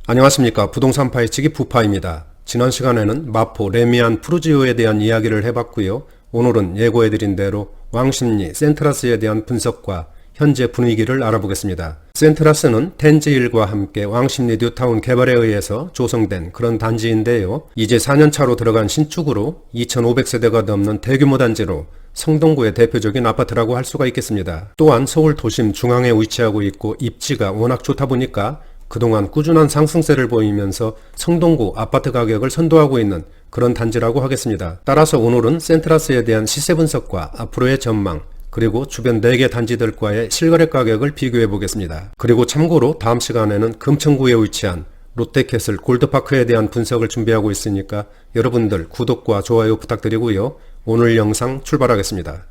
안녕하십니까. 부동산 파헤치기 부파입니다. 지난 시간에는 마포 레미안 푸르지오에 대한 이야기를 해봤고요. 오늘은 예고해드린 대로 왕십리 센트라스에 대한 분석과 현재 분위기를 알아보겠습니다. 센트라스는 텐지힐과 함께 왕십리 뉴타운 개발에 의해서 조성된 그런 단지인데요. 이제 4년차로 들어간 신축으로 2,500세대가 넘는 대규모 단지로 성동구의 대표적인 아파트라고 할 수가 있겠습니다. 또한 서울 도심 중앙에 위치하고 있고 입지가 워낙 좋다 보니까 그동안 꾸준한 상승세를 보이면서 성동구 아파트 가격을 선도하고 있는 그런 단지라고 하겠습니다. 따라서 오늘은 센트라스에 대한 시세 분석과 앞으로의 전망, 그리고 주변 4개 단지들과의 실거래 가격을 비교해 보겠습니다. 그리고 참고로 다음 시간에는 금천구에 위치한 롯데캐슬 골드파크에 대한 분석을 준비하고 있으니까 여러분들 구독과 좋아요 부탁드리고요. 오늘 영상 출발하겠습니다.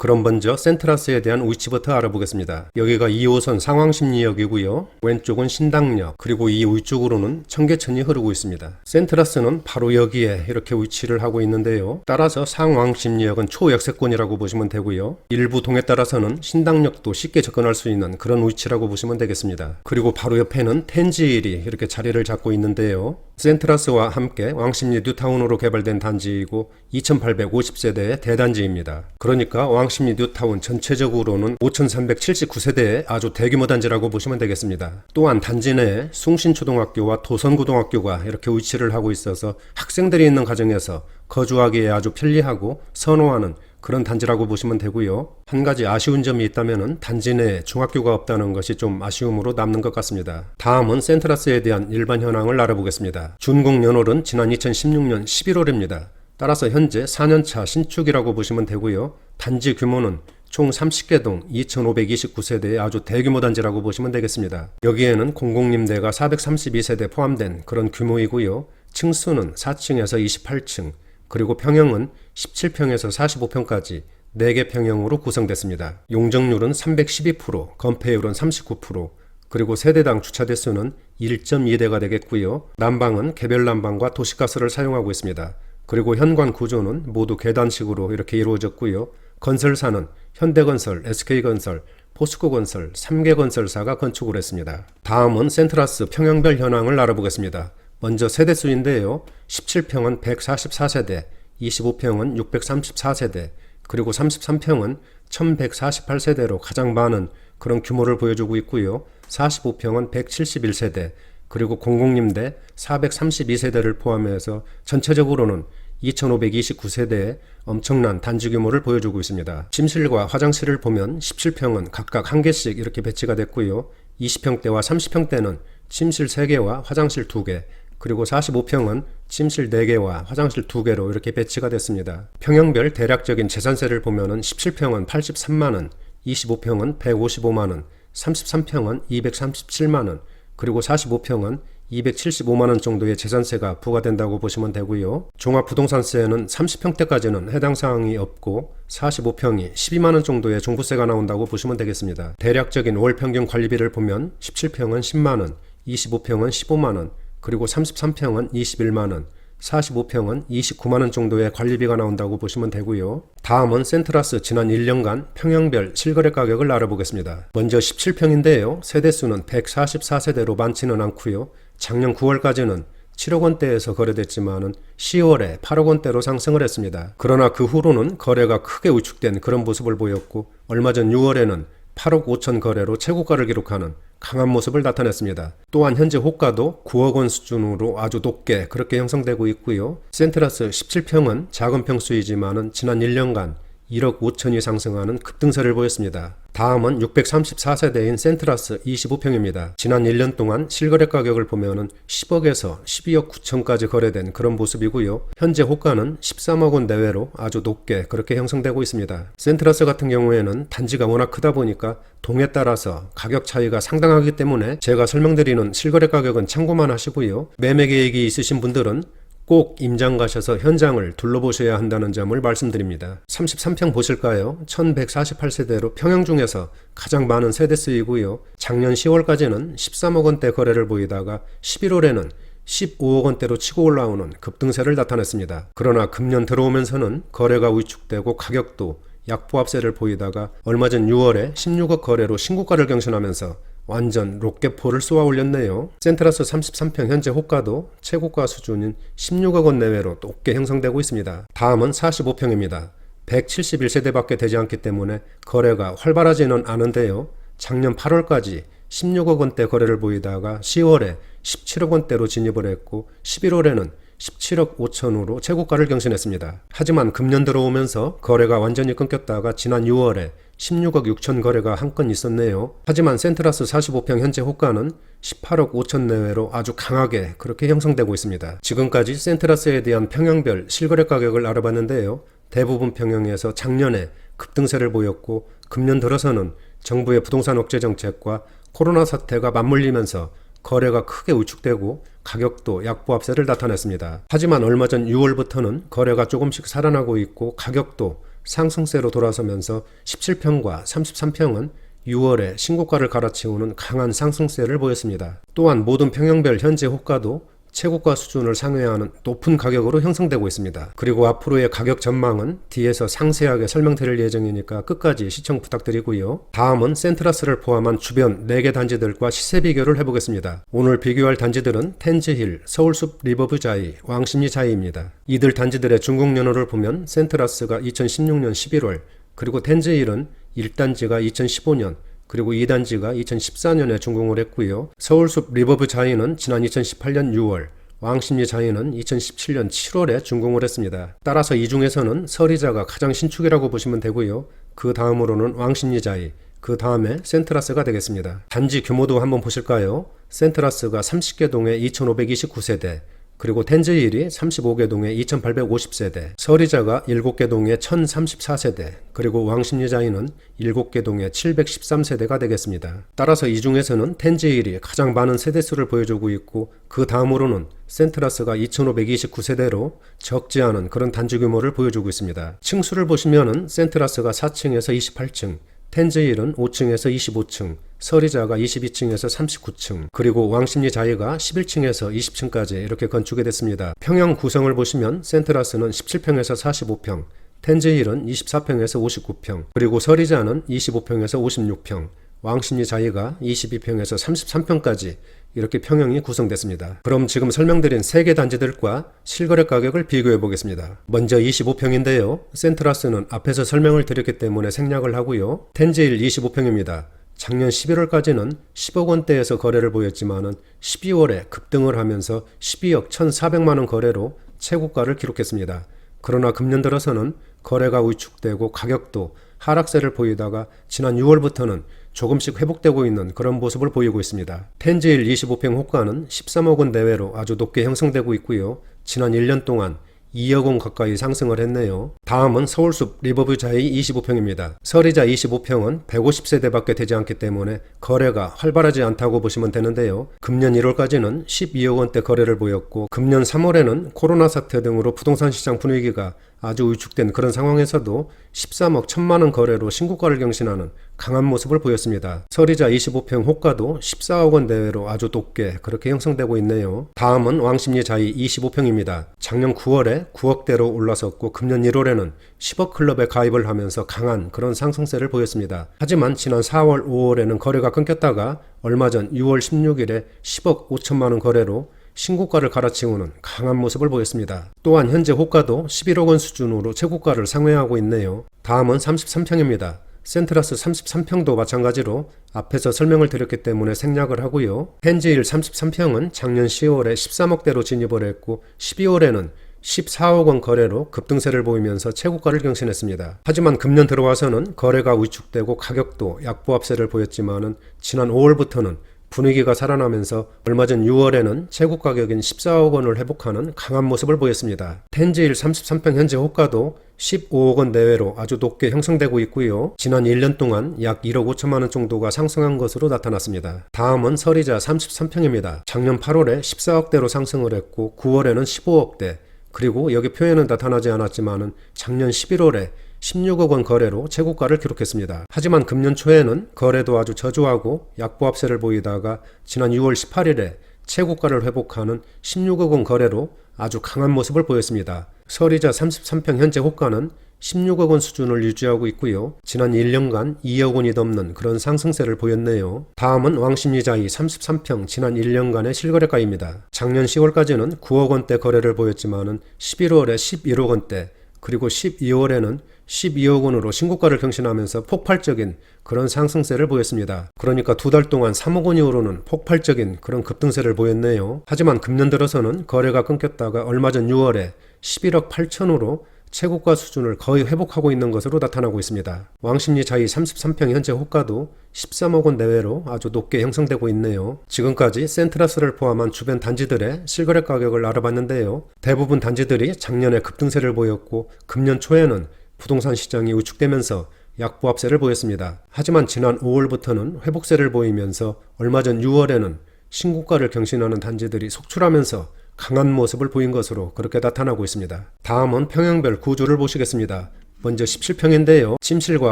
그럼 먼저 센트라스에 대한 위치부터 알아보겠습니다. 여기가 2호선 상왕십리역이고요. 왼쪽은 신당역, 그리고 이 위쪽으로는 청계천이 흐르고 있습니다. 센트라스는 바로 여기에 이렇게 위치를 하고 있는데요. 따라서 상왕십리역은 초역세권이라고 보시면 되고요. 일부 동에 따라서는 신당역도 쉽게 접근할 수 있는 그런 위치라고 보시면 되겠습니다. 그리고 바로 옆에는 텐지힐이 이렇게 자리를 잡고 있는데요. 센트라스와 함께 왕십리 뉴타운으로 개발된 단지이고 2,850세대의 대단지입니다. 그러니까 왕십리 뉴타운 전체적으로는 5,379세대의 아주 대규모 단지라고 보시면 되겠습니다. 또한 단지 내에 숭신초등학교와 도선고등학교가 이렇게 위치를 하고 있어서 학생들이 있는 가정에서 거주하기에 아주 편리하고 선호하는 그런 단지라고 보시면 되고요. 한 가지 아쉬운 점이 있다면 단지 내에 중학교가 없다는 것이 좀 아쉬움으로 남는 것 같습니다. 다음은 센트라스에 대한 일반 현황을 알아보겠습니다. 준공 연월은 지난 2016년 11월입니다. 따라서 현재 4년차 신축이라고 보시면 되고요. 단지 규모는 총 30개 동 2,529세대의 아주 대규모 단지라고 보시면 되겠습니다. 여기에는 공공임대가 432세대 포함된 그런 규모이고요. 층수는 4층에서 28층, 그리고 평형은 17평에서 45평까지 4개 평형으로 구성됐습니다. 용적률은 312%, 건폐율은 39%, 그리고 세대당 주차 대수는 1.2대가 되겠고요. 난방은 개별 난방과 도시가스를 사용하고 있습니다. 그리고 현관 구조는 모두 계단식으로 이렇게 이루어졌고요. 건설사는 현대건설, SK건설, 포스코건설, 3개 건설사가 건축을 했습니다. 다음은 센트라스 평형별 현황을 알아보겠습니다. 먼저 세대수인데요. 17평은 144세대, 25평은 634세대, 그리고 33평은 1148세대로 가장 많은 그런 규모를 보여주고 있고요. 45평은 171세대, 그리고 공공임대 432세대를 포함해서 전체적으로는 2,529세대의 엄청난 단지 규모를 보여주고 있습니다. 침실과 화장실을 보면 17평은 각각 1개씩 이렇게 배치가 됐고요. 20평대와 30평대는 침실 3개와 화장실 2개, 그리고 45평은 침실 4개와 화장실 2개로 이렇게 배치가 됐습니다. 평형별 대략적인 재산세를 보면은 17평은 83만원, 25평은 155만원, 33평은 237만원, 그리고 45평은 275만원 정도의 재산세가 부과된다고 보시면 되고요. 종합부동산세는 30평대까지는 해당 사항이 없고 45평이 12만원 정도의 종부세가 나온다고 보시면 되겠습니다. 대략적인 월평균 관리비를 보면 17평은 10만원, 25평은 15만원, 그리고 33평은 21만원, 45평은 29만원 정도의 관리비가 나온다고 보시면 되고요. 다음은 센트라스 지난 1년간 평형별 실거래 가격을 알아보겠습니다. 먼저 17평인데요. 세대수는 144세대로 많지는 않고요. 작년 9월까지는 7억원대에서 거래됐지만은 10월에 8억원대로 상승을 했습니다. 그러나 그 후로는 거래가 크게 위축된 그런 모습을 보였고 얼마 전 6월에는 8억 5천 거래로 최고가를 기록하는 강한 모습을 나타냈습니다. 또한 현재 호가도 9억원 수준으로 아주 높게 그렇게 형성되고 있고요. 센트라스 17평은 작은 평수이지만은 지난 1년간 1억 5천이 상승하는 급등세를 보였습니다. 다음은 634세대인 센트라스 25평입니다. 지난 1년 동안 실거래 가격을 보면은 10억에서 12억 9천까지 거래된 그런 모습이고요. 현재 호가는 13억원 내외로 아주 높게 그렇게 형성되고 있습니다. 센트라스 같은 경우에는 단지가 워낙 크다 보니까 동에 따라서 가격 차이가 상당하기 때문에 제가 설명드리는 실거래 가격은 참고만 하시고요. 매매 계획이 있으신 분들은 꼭 임장 가셔서 현장을 둘러보셔야 한다는 점을 말씀드립니다. 33평 보실까요? 1148세대로 평형 중에서 가장 많은 세대수이고요. 작년 10월까지는 13억원대 거래를 보이다가 11월에는 15억원대로 치고 올라오는 급등세를 나타냈습니다. 그러나 금년 들어오면서는 거래가 위축되고 가격도 약보합세를 보이다가 얼마 전 6월에 16억 거래로 신고가를 경신하면서 완전 로켓포를 쏘아 올렸네요. 센트라스 33평 현재 호가도 최고가 수준인 16억 원 내외로 높게 형성되고 있습니다. 다음은 45평입니다. 171세대밖에 되지 않기 때문에 거래가 활발하지는 않은데요. 작년 8월까지 16억 원대 거래를 보이다가 10월에 17억 원대로 진입을 했고 11월에는 17억 5천으로 최고가를 경신했습니다. 하지만 금년 들어오면서 거래가 완전히 끊겼다가 지난 6월에 16억 6천 거래가 한 건 있었네요. 하지만 센트라스 45평 현재 호가는 18억 5천 내외로 아주 강하게 그렇게 형성되고 있습니다. 지금까지 센트라스에 대한 평형별 실거래 가격을 알아봤는데요. 대부분 평형에서 작년에 급등세를 보였고 금년 들어서는 정부의 부동산 억제 정책과 코로나 사태가 맞물리면서 거래가 크게 위축되고 가격도 약보합세를 나타냈습니다. 하지만 얼마 전 6월부터는 거래가 조금씩 살아나고 있고 가격도 상승세로 돌아서면서 17평과 33평은 6월에 신고가를 갈아치우는 강한 상승세를 보였습니다. 또한 모든 평형별 현재 호가도 최고가 수준을 상회하는 높은 가격으로 형성되고 있습니다. 그리고 앞으로의 가격 전망은 뒤에서 상세하게 설명드릴 예정이니까 끝까지 시청 부탁드리고요. 다음은 센트라스를 포함한 주변 4개 단지들과 시세 비교를 해보겠습니다. 오늘 비교할 단지들은 텐즈힐, 서울숲 리버뷰자이, 왕십리자이입니다. 이들 단지들의 중국 연호를 보면 센트라스가 2016년 11월, 그리고 텐즈힐은 1단지가 2015년, 그리고 2단지가 2014년에 준공을 했고요. 서울숲 리버뷰자이는 지난 2018년 6월, 왕십리자이는 2017년 7월에 준공을 했습니다. 따라서 이 중에서는 서리자가 가장 신축이라고 보시면 되고요. 그 다음으로는 왕십리자이, 그 다음에 센트라스가 되겠습니다. 단지 규모도 한번 보실까요? 센트라스가 30개 동에 2529세대, 그리고 텐즈힐이 35개 동에 2850세대, 서리자가 7개 동에 1034세대, 그리고 왕십리자이는 7개 동에 713세대가 되겠습니다. 따라서 이 중에서는 텐즈힐이 가장 많은 세대수를 보여주고 있고 그 다음으로는 센트라스가 2529세대로 적지 않은 그런 단지 규모를 보여주고 있습니다. 층수를 보시면은 센트라스가 4층에서 28층, 텐즈힐은 5층에서 25층, 서리자가 22층에서 39층, 그리고 왕십리자이가 11층에서 20층까지 이렇게 건축이 됐습니다. 평형 구성을 보시면 센트라스는 17평에서 45평, 텐즈힐은 24평에서 59평, 그리고 서리자는 25평에서 56평, 왕십리자이가 22평에서 33평까지 이렇게 평형이 구성됐습니다. 그럼 지금 설명드린 3개 단지들과 실거래 가격을 비교해 보겠습니다. 먼저 25평인데요. 센트라스는 앞에서 설명을 드렸기 때문에 생략을 하고요. 텐즈힐 25평입니다. 작년 11월까지는 10억 원대에서 거래를 보였지만은 12월에 급등을 하면서 12억 1,400만원 거래로 최고가를 기록했습니다. 그러나 금년 들어서는 거래가 위축되고 가격도 하락세를 보이다가 지난 6월부터는 조금씩 회복되고 있는 그런 모습을 보이고 있습니다. 텐즈힐 25평 호가는 13억 원 내외로 아주 높게 형성되고 있고요. 지난 1년 동안 2억 원 가까이 상승을 했네요. 다음은 서울숲 리버뷰자이 25평입니다. 서리자 25평은 150세대밖에 되지 않기 때문에 거래가 활발하지 않다고 보시면 되는데요. 금년 1월까지는 12억 원대 거래를 보였고 금년 3월에는 코로나 사태 등으로 부동산 시장 분위기가 아주 위축된 그런 상황에서도 13억 1천만원 거래로 신고가를 경신하는 강한 모습을 보였습니다. 서리자 25평 호가도 14억 원 내외로 아주 높게 그렇게 형성되고 있네요. 다음은 왕십리자이 25평입니다. 작년 9월에 9억대로 올라섰고 금년 1월에는 10억 클럽에 가입을 하면서 강한 그런 상승세를 보였습니다. 하지만 지난 4월, 5월에는 거래가 끊겼다가 얼마 전 6월 16일에 10억 5천만원 거래로 신고가를 갈아치우는 강한 모습을 보였습니다. 또한 현재 호가도 11억 원 수준으로 최고가를 상회하고 있네요. 다음은 33평입니다. 센트라스 33평도 마찬가지로 앞에서 설명을 드렸기 때문에 생략을 하고요. 텐즈힐 33평은 작년 10월에 13억대로 진입을 했고 12월에는 14억 원 거래로 급등세를 보이면서 최고가를 경신했습니다. 하지만 금년 들어와서는 거래가 위축되고 가격도 약보합세를 보였지만은 지난 5월부터는 분위기가 살아나면서 얼마 전 6월에는 최고 가격인 14억 원을 회복하는 강한 모습을 보였습니다. 텐즈힐 33평 현재 호가도 15억 원 내외로 아주 높게 형성되고 있고요. 지난 1년 동안 약 1억 5천만 원 정도가 상승한 것으로 나타났습니다. 다음은 서리자 33평입니다. 작년 8월에 14억대로 상승을 했고 9월에는 15억대, 그리고 여기 표에는 나타나지 않았지만은 작년 11월에 16억 원 거래로 최고가를 기록했습니다. 하지만 금년 초에는 거래도 아주 저조하고 약보합세를 보이다가 지난 6월 18일에 최고가를 회복하는 16억 원 거래로 아주 강한 모습을 보였습니다. 서리자 33평 현재 호가는 16억 원 수준을 유지하고 있고요. 지난 1년간 2억 원이 넘는 그런 상승세를 보였네요. 다음은 왕십리자이 33평 지난 1년간의 실거래가입니다. 작년 10월까지는 9억 원대 거래를 보였지만은 11월에 11억 원대, 그리고 12월에는 12억 원으로 신고가를 경신하면서 폭발적인 그런 상승세를 보였습니다. 그러니까 두 달 동안 3억 원이 오르는 폭발적인 그런 급등세를 보였네요. 하지만 금년 들어서는 거래가 끊겼다가 얼마 전 6월에 11억 8천으로 최고가 수준을 거의 회복하고 있는 것으로 나타나고 있습니다. 왕십리자이 33평 현재 호가도 13억 원 내외로 아주 높게 형성되고 있네요. 지금까지 센트라스를 포함한 주변 단지들의 실거래 가격을 알아봤는데요. 대부분 단지들이 작년에 급등세를 보였고 금년 초에는 부동산 시장이 우축되면서 약보합세를 보였습니다. 하지만 지난 5월부터는 회복세를 보이면서 얼마 전 6월에는 신고가를 경신하는 단지들이 속출하면서 강한 모습을 보인 것으로 그렇게 나타나고 있습니다. 다음은 평형별 구조를 보시겠습니다. 먼저 17평인데요. 침실과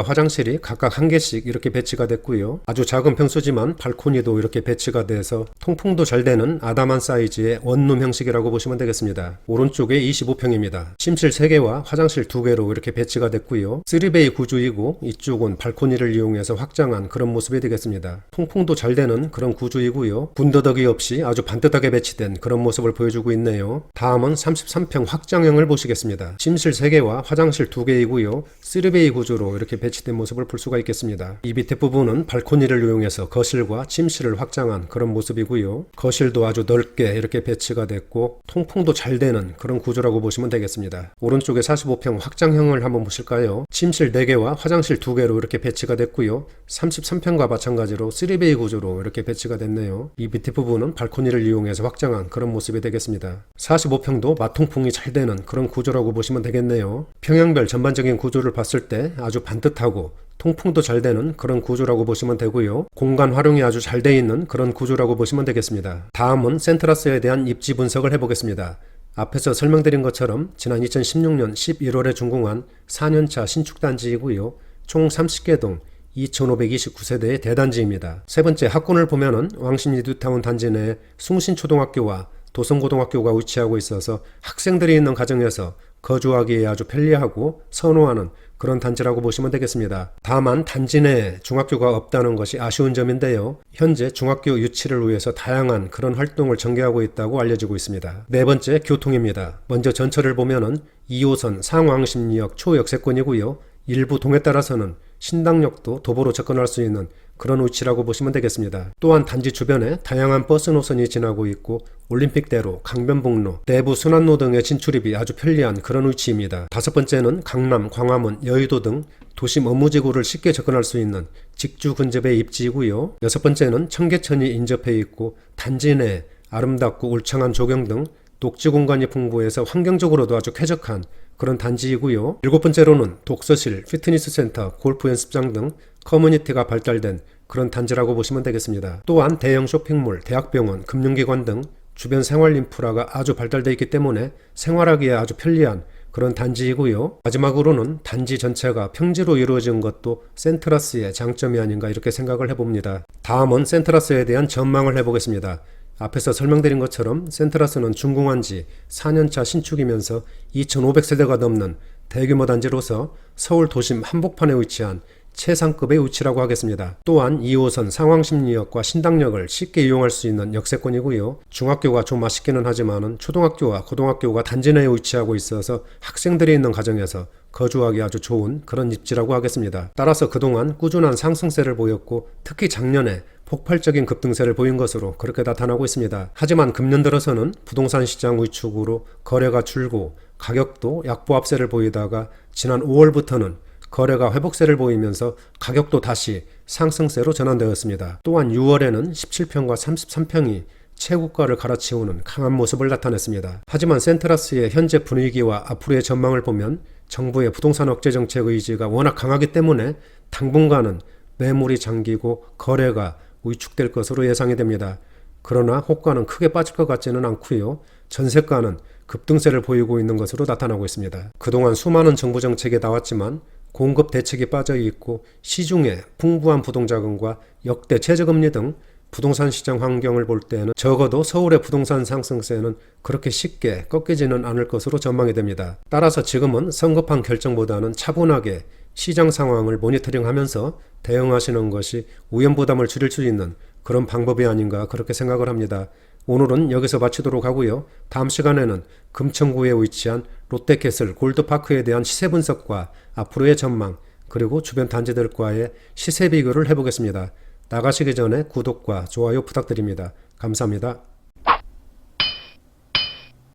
화장실이 각각 한 개씩 이렇게 배치가 됐고요. 아주 작은 평수지만 발코니도 이렇게 배치가 돼서 통풍도 잘 되는 아담한 사이즈의 원룸 형식이라고 보시면 되겠습니다. 오른쪽에 25평입니다. 침실 3개와 화장실 2개로 이렇게 배치가 됐고요. 3베이 구조이고 이쪽은 발코니를 이용해서 확장한 그런 모습이 되겠습니다. 통풍도 잘 되는 그런 구조이고요. 군더더기 없이 아주 반듯하게 배치된 그런 모습을 보여주고 있네요. 다음은 33평 확장형을 보시겠습니다. 침실 3개와 화장실 2개이고요. 3베이 구조로 이렇게 배치된 모습을 볼 수가 있겠습니다. 이 밑에 부분은 발코니를 이용해서 거실과 침실을 확장한 그런 모습이고요. 거실도 아주 넓게 이렇게 배치가 됐고 통풍도 잘 되는 그런 구조라고 보시면 되겠습니다. 오른쪽에 45평 확장형을 한번 보실까요? 침실 4개와 화장실 2개로 이렇게 배치가 됐고요. 33평과 마찬가지로 3베이 구조로 이렇게 배치가 됐네요. 이 밑에 부분은 발코니를 이용해서 확장한 그런 모습이 되겠습니다. 45평도 마통풍이 잘 되는 그런 구조라고 보시면 되겠네요. 평형별 전반적인 구조를 봤을 때 아주 반듯하고 통풍도 잘 되는 그런 구조라고 보시면 되고요. 공간 활용이 아주 잘 돼 있는 그런 구조라고 보시면 되겠습니다. 다음은 센트라스에 대한 입지 분석을 해보겠습니다. 앞에서 설명드린 것처럼 지난 2016년 11월에 준공한 4년차 신축단지이고요. 총 30개 동 2529세대의 대단지입니다. 세 번째 학군을 보면은 왕십리 뉴타운 단지 내에 숭신초등학교와 도성고등학교가 위치하고 있어서 학생들이 있는 가정에서 거주하기에 아주 편리하고 선호하는 그런 단지라고 보시면 되겠습니다. 다만 단지 내에 중학교가 없다는 것이 아쉬운 점인데요. 현재 중학교 유치를 위해서 다양한 그런 활동을 전개하고 있다고 알려지고 있습니다. 네 번째 교통입니다. 먼저 전철을 보면은 2호선 상왕십리역 초역세권이고요. 일부 동에 따라서는 신당역도 도보로 접근할 수 있는 그런 위치라고 보시면 되겠습니다. 또한 단지 주변에 다양한 버스 노선이 지나고 있고 올림픽대로, 강변북로, 내부 순환로 등의 진출입이 아주 편리한 그런 위치입니다. 다섯 번째는 강남, 광화문, 여의도 등 도심 업무지구를 쉽게 접근할 수 있는 직주 근접의 입지이고요. 여섯 번째는 청계천이 인접해 있고 단지 내에 아름답고 울창한 조경 등 녹지 공간이 풍부해서 환경적으로도 아주 쾌적한 그런 단지이고요. 일곱 번째로는 독서실, 피트니스 센터, 골프 연습장 등 커뮤니티가 발달된 그런 단지라고 보시면 되겠습니다. 또한 대형 쇼핑몰, 대학병원, 금융기관 등 주변 생활 인프라가 아주 발달되어 있기 때문에 생활하기에 아주 편리한 그런 단지이고요. 마지막으로는 단지 전체가 평지로 이루어진 것도 센트라스의 장점이 아닌가 이렇게 생각을 해봅니다. 다음은 센트라스에 대한 전망을 해보겠습니다. 앞에서 설명드린 것처럼 센트라스는 준공한 지 4년차 신축이면서 2500세대가 넘는 대규모 단지로서 서울 도심 한복판에 위치한 최상급의 위치라고 하겠습니다. 또한 2호선 상왕십리역과 신당역을 쉽게 이용할 수 있는 역세권이고요. 중학교가 좀 아쉽기는 하지만 초등학교와 고등학교가 단지 내에 위치하고 있어서 학생들이 있는 가정에서 거주하기 아주 좋은 그런 입지라고 하겠습니다. 따라서 그동안 꾸준한 상승세를 보였고 특히 작년에 폭발적인 급등세를 보인 것으로 그렇게 나타나고 있습니다. 하지만 금년 들어서는 부동산 시장 위축으로 거래가 줄고 가격도 약보합세를 보이다가 지난 5월부터는 거래가 회복세를 보이면서 가격도 다시 상승세로 전환되었습니다. 또한 6월에는 17평과 33평이 최고가를 갈아치우는 강한 모습을 나타냈습니다. 하지만 센트라스의 현재 분위기와 앞으로의 전망을 보면 정부의 부동산 억제 정책 의지가 워낙 강하기 때문에 당분간은 매물이 잠기고 거래가 위축될 것으로 예상이 됩니다. 그러나 호가는 크게 빠질 것 같지는 않고요. 전세가는 급등세를 보이고 있는 것으로 나타나고 있습니다. 그동안 수많은 정부 정책이 나왔지만 공급 대책이 빠져 있고 시중에 풍부한 부동자금과 역대 최저금리 등 부동산 시장 환경을 볼 때는 적어도 서울의 부동산 상승세는 그렇게 쉽게 꺾이지는 않을 것으로 전망이 됩니다. 따라서 지금은 성급한 결정보다는 차분하게 시장 상황을 모니터링하면서 대응하시는 것이 위험 부담을 줄일 수 있는 그런 방법이 아닌가 그렇게 생각을 합니다. 오늘은 여기서 마치도록 하고요. 다음 시간에는 금천구에 위치한 롯데캐슬 골드파크에 대한 시세 분석과 앞으로의 전망 그리고 주변 단지들과의 시세 비교를 해보겠습니다. 나가시기 전에 구독과 좋아요 부탁드립니다. 감사합니다.